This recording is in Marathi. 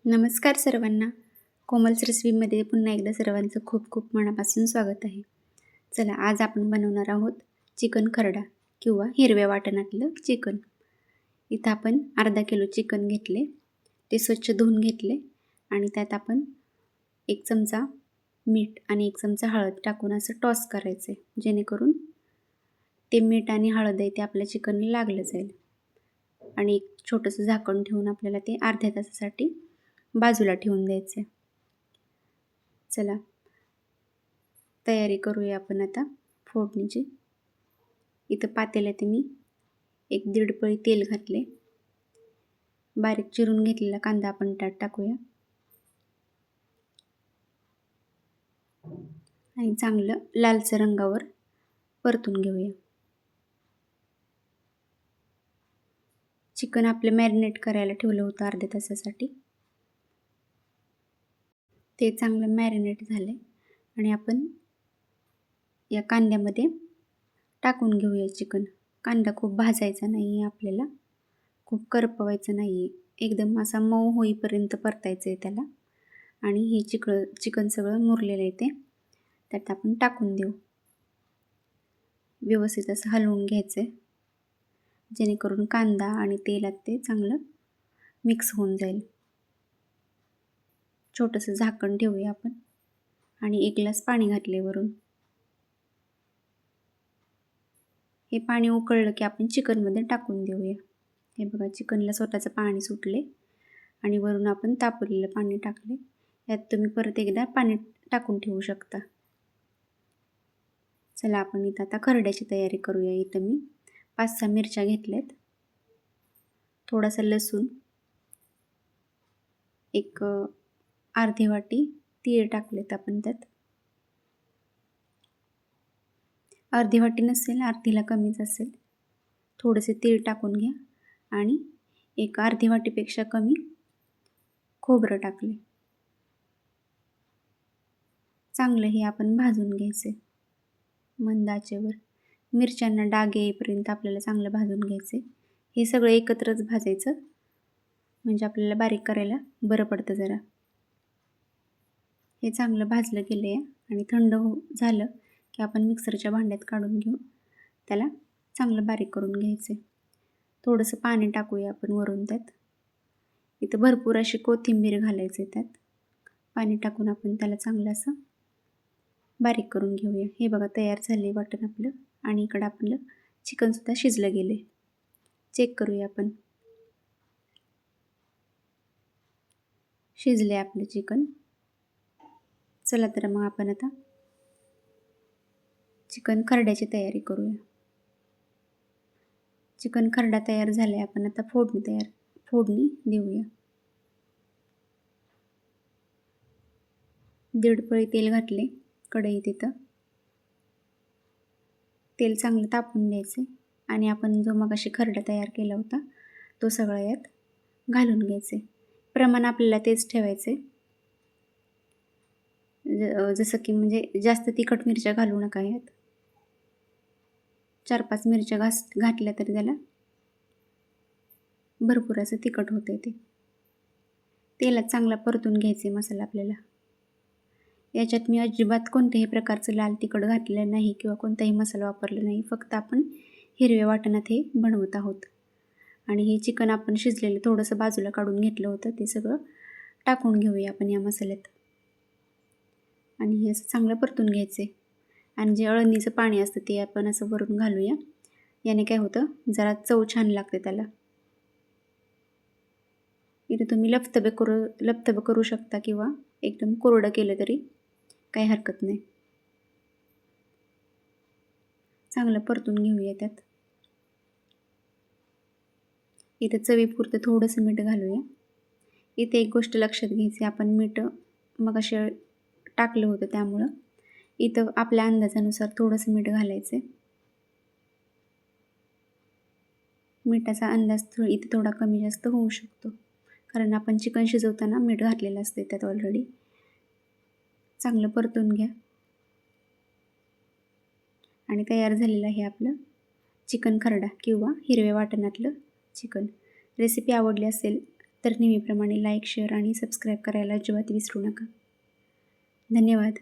नमस्कार सर्वांना. कोमल्स रेसिपीमध्ये पुन्हा एकदा सर्वांचं खूप खूप मनापासून स्वागत आहे. चला, आज आपण बनवणार आहोत चिकन खरडा किंवा हिरव्या वाटणातलं चिकन. इथं आपण अर्धा किलो चिकन घेतले, ते स्वच्छ धुवून घेतले आणि त्यात आपण 1 चमचा मीठ आणि 1 चमचा हळद टाकून असं टॉस करायचं आहे, जेणेकरून ते मीठ आणि हळद आहे ते आपल्या चिकनला लागलं जाईल. आणि एक छोटंसं झाकण ठेवून आपल्याला ते अर्ध्या तासासाठी बाजूला ठेवून द्यायचे. चला, तयारी करूया आपण आता फोडणीची. इथं पातेल्यात मी 1-1.5 पळी तेल घातले. बारीक चिरून घेतलेला कांदा आपण त्यात टाकूया आणि चांगलं लालसर रंगावर परतून घेऊया. चिकन आपलं मॅरिनेट करायला ठेवलं होतं अर्ध्या तासासाठी. ते चांगलं मॅरिनेट झाले आणि आपण या कांद्यामध्ये टाकून घेऊया चिकन. कांदा खूप भाजायचा नाही आहे आपल्याला, खूप करपवायचं नाही आहे, एकदम असा मऊ होईपर्यंत परतायचं आहे त्याला. आणि हे चिकन सगळं मुरलेलं आहे ते त्यात आपण टाकून देऊ. व्यवस्थित असं हलवून घ्यायचं आहे, जेणेकरून कांदा आणि तेलात ते चांगलं मिक्स होऊन जाईल. छोटंसं झाकण ठेवूया आपण आणि 1 ग्लास पाणी घातले वरून. हे पाणी उकळलं की आपण चिकनमध्ये टाकून देऊया. हे बघा, चिकनला स्वतःचं पाणी सुटले आणि वरून आपण तापवलेलं पाणी टाकले. यात तुम्ही परत एकदा पाणी टाकून ठेवू शकता. चला, आपण इथं आता खरड्याची तयारी करूया. इथं मी 5-6 मिरच्या घेतल्यात, थोडासा लसूण, एक अर्धी वाटी तीळ टाकलेत आपण त्यात. अर्धी वाटी नसेल, अर्धीला कमीच असेल. थोडेसे तीळ टाकून घ्या आणि एक अर्धी वाटीपेक्षा कमी खोबरं टाकले. चांगलं हे आपण भाजून घ्यायचे मंद आचेवर. मिरच्यांना डाग येईपर्यंत आपल्याला चांगलं भाजून घ्यायचे. हे सगळं एकत्रच भाजायचं, म्हणजे आपल्याला बारीक करायला बरं पडतं जरा. हे चांगलं भाजलं गेलं आहे आणि थंड झालं की आपण मिक्सरच्या भांड्यात काढून घेऊन त्याला चांगलं बारीक करून घ्यायचे. थोडंसं पाणी टाकूया आपण वरून त्यात. इथं भरपूर अशी कोथिंबीर घालायचे त्यात. पाणी टाकून आपण त्याला चांगलं असं बारीक करून घेऊया. हे बघा, तयार झाले वाटण आपलं आणि इकडं आपलं चिकनसुद्धा शिजलं गेले. चेक करूया आपण. शिजले आपलं चिकन. चला तर मग आपण आता चिकन खरड्याची तयारी करूया. चिकन खरडा तयार झाले. आपण आता फोडणी देऊया. 1.5 पळी तेल घातले कढईत. इथं तेल चांगलं तापून द्यायचे आणि आपण जो मगाशी खरडा तयार केला होता तो सगळा यात घालून घ्यायचे. प्रमाण आपल्याला तेच ठेवायचे. जसं की म्हणजे जास्त तिखट मिरच्या घालू नका यात. 4-5 मिरच्या घातल्या तरी त्याला भरपूर असं तिखट होतं ते. तेलात चांगला परतून घ्यायचे मसाला आपल्याला. याच्यात मी अजिबात कोणत्याही प्रकारचं लाल तिखट घातलेलं नाही किंवा कोणताही मसाला वापरला नाही. फक्त आपण हिरव्या वाटणात हे बनवत आहोत. आणि हे चिकन आपण शिजलेलं थोडंसं बाजूला काढून घेतलं होतं, ते सगळं टाकून घेऊया आपण या मसाल्यात. आणि हे असं चांगलं परतून घ्यायचे. आणि जे अळणीचं पाणी असतं ते आपण असं वरून घालूया. याने काय होतं, जरा चव छान लागते त्याला. इथे तुम्ही लपतबं करू शकता किंवा एकदम कोरडं केलं तरी काही हरकत नाही. चांगलं परतून घेऊया त्यात. इथं चवीपुरतं थोडंसं मीठ घालूया. इथे एक गोष्ट लक्षात घ्यायची, आपण मीठ मगाशी टाकलं होतं त्यामुळं इथं आपल्या अंदाजानुसार थोडंसं मीठ घालायचं. मिठाचा अंदाज इथे थोडा कमी जास्त होऊ शकतो, कारण आपण चिकन शिजवताना मीठ घातलेलं असते त्यात ऑलरेडी. चांगलं परतून घ्या आणि तयार झालेलं आहे आपलं चिकन खरडा किंवा हिरव्या वाटणातलं चिकन. रेसिपी आवडली असेल तर नेहमीप्रमाणे लाईक, शेअर आणि सबस्क्राईब करायला अजिबात विसरू नका. धन्यवाद.